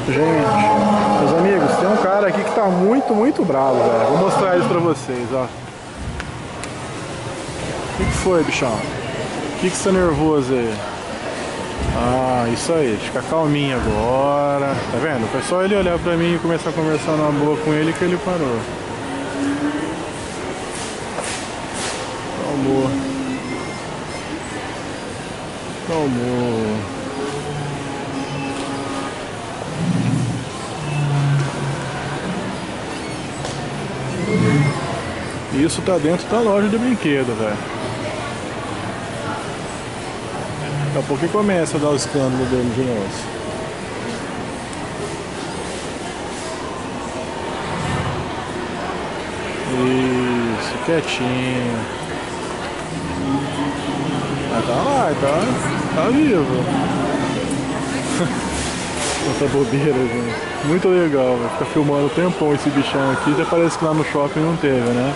Gente, meus amigos, tem um cara aqui que tá muito bravo, velho. Vou mostrar eles pra vocês, ó. O que foi, bichão? O que você tá nervoso aí? Ah, isso aí, fica calminho agora. Tá vendo? Foi só ele olhar pra mim e começar a conversar na boa com ele que ele parou. Calmou. Calmou. Isso tá dentro da loja de brinquedo, velho. Daqui a pouco que começa a dar o escândalo dele de novo. Isso, quietinho. Ah, tá lá, tá vivo. Essa bobeira, gente. Muito legal, vai ficar filmando um tempão esse bichão aqui. Já parece que lá no shopping não teve, né?